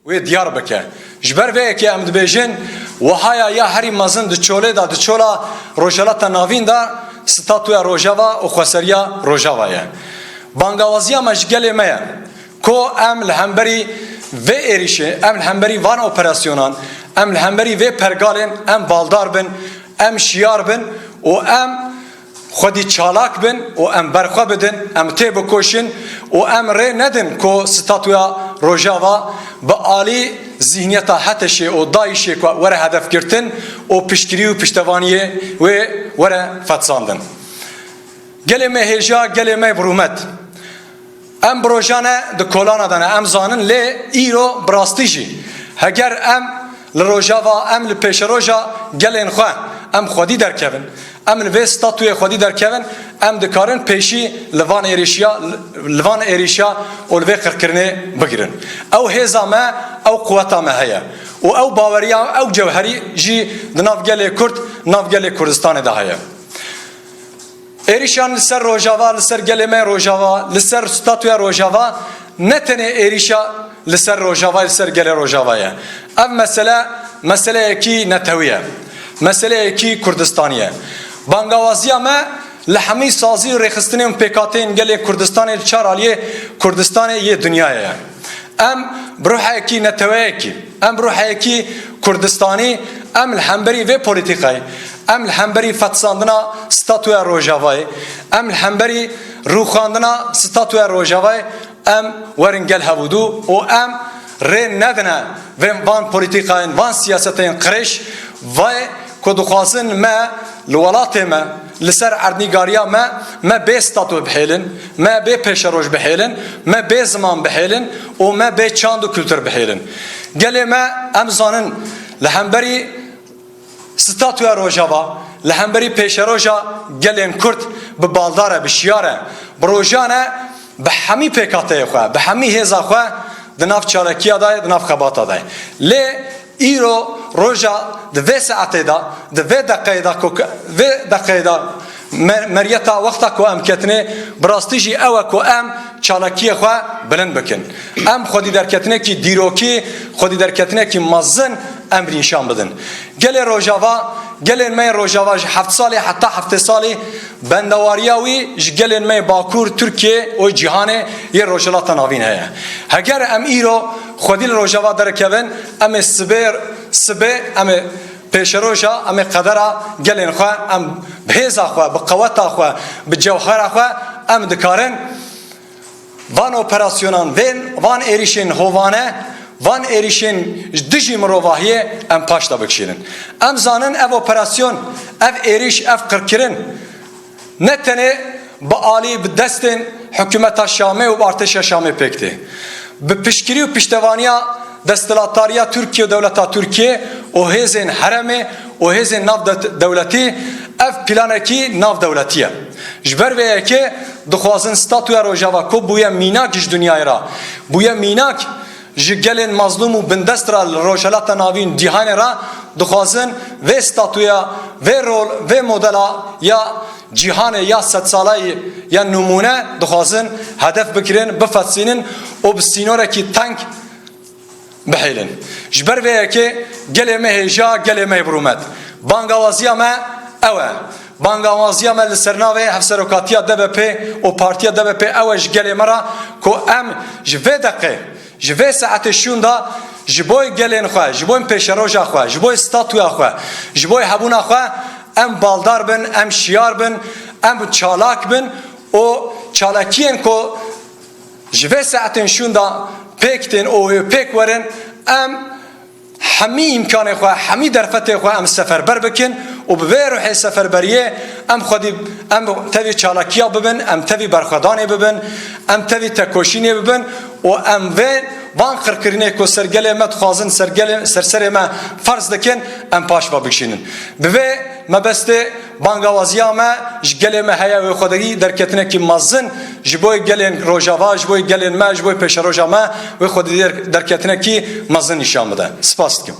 Ve Diyarbakır. Jber ve ki em dibêjin wahaya ya herî mezin di çolê da di çola Rojhilatê navîn da statuya Rojava û xweseriya Rojava ye. Bangawaziya me ji gelê me ye ku em li hemberî vê êrişê, em li hemberî van operasyonan, em li hemberî vê pergalên em baldar bin, em şiyar bin û em xwedî çalak bin û em berxwe bidin, em tê bikoşin û em rê nedin ku statuya Rojava bi alî zihniyeta Heteşê û Daişê ku were hedef girtin û piştgirî û piştevaniyê wê were fetsandin. Gelê me hêja, gelê me birûmet. Em bi rojane di kolana de ne, em zanin lê îro bi rastî jî heger em li Rojava, em li pêşeroja gelên xwe em xwedî derkevin, em li vê statuyê xwedî derkevin, em dikarin pêşî li van êrîşa û li vê qirkirinê bigirin. Ew hêza me, ew quweta me heye û ew baweriya, ew cewherî jî di nav gelê Kurd, nav gelê Kurdistanê de heye. Êrîşan li ser Rojava, li ser gelê me Rojava, li ser statuya Rojava, ne tenê êrîşa li ser Rojava, li ser gelê Rojava ye. Ev mesele, meseleyekî netewî ye. Meseleyekî Kurdistanî ye. Bangawaziya me li hemî sazî û rêxistinên pêkateyên gelê Kurdistanê li çar aliyê Kurdistanê yê dunyayê ye. Em bi ruhekî neteweyekî, em bi ruhekî Kurdistanî, em li hemberî vê polîtîkayê, em li hemberî fetsandina statuya Rojavayê, em li hemberî rûxandina statuya Rojavayê, em werin gel hevûdû û em rê nedine vê van polîtîkayên, van siyasetên qirêj ve ku dixwazin me li welatê me li ser erdnîgariya me bê statu bihêlin, me bê pêşeroj bihêlin, me bê ziman bihêlin û me bê çand û kültür bihêlin. Gelê me em zanin li hemberî statuya Rojava, li hemberî pêşeroja gelên Kurd bi baldar e, bi şiyar e, bi rojan e, bi hemî pêkateyê xwe, bi hemî hêza xwe di nav çalakiya da ye, di nav xebata da ye. Lê îro roja di vê saetê da, di vê deqeyê da meriyeta wexta ku em ketinê bi rastî jî ew e ku em çalakiyê xwe bilind bikin. Em xwedî derketinekî dîrokî, xwedî derketinekî mezin em nîşan bidin. Gelê Rojava, gelên me Rojava ji heft salê heta heftê salê bendewariya wî ji gelên me Bakur, Tirkiye û cîhanê yê Rojhilata navîn heye. Heger em îro xwedî li Rojava derkevin, em ê sibê em ê pêşeroja, em ê qedera gelên xwe, em bi hêza xwe, bi qeweta xwe, bi cewhera xwe em dikarin van operasyonan, van êrişên hovane, van êrişên dijî mirovahiyê em paş da bikişînin. Em zanin ev operasyon, ev êrîş, ev qirkirin ne tenê bi alî bi destên hikûmeta Şamê û artêşa Şamê pêk tê. Bi piştgirî û piştevaniya desthilatdariya Tirkiye û dewleta Tirkiye û hêzên heremê û hêzên nav dewletî ev planekî nav dewletî ye. Ji ber vê yekê dixwazin statuya Rojava ku bûye mînak ji dunyayê ra, bûye mînak ji gelên mazlûm û bindest ra li Rojhilata navîn cîhanê ra dixwazin vê statuya, vê rol, vê modela ya cîhanê ya sedsalayê ya numûne dixwazin hedef bikirin, bifetsînin û bi sînorekî teng bihêlin. Ji ber vê yekê gelê me hêja, gelê me birûmet. Bangawaziya me ew e. Bangawaziya me li sernavê hevserokatiya DBP û partiya DBP ew e ji gelê me ra ku em ji vê deqê, ji vê saetê şûn da ji bo gelên xwe, ji bo pêşeroja xwe, ji bo statuya xwe, ji bo hebûna xwe em baldar bin, em şiyar bin, em çalak bin û çalakiyên ku ji vê saetên şûn da pêk tên û pêk werin em hemî imkanê xwe, hemî derfetê xwe em seferber bikin û bi vê ruhê seferberiyê em xwedî em tevî çalakiya bibin, em tevî berxwedanê bibin, em tevî tekoşînê bibin û em vê van qirkirinê ku sergelê me dixwazin serserê me ferz dikin em paş ve bikişînin. Bi vê mebestê bangawaziya me ji gelê me heye wê xwedî derketinekî mezin ji bo gelên Rojava, ji bo gelên me, ji bo pêşeroja me wê xwedî derketinekî mezin nîşan bide. Spas dikim.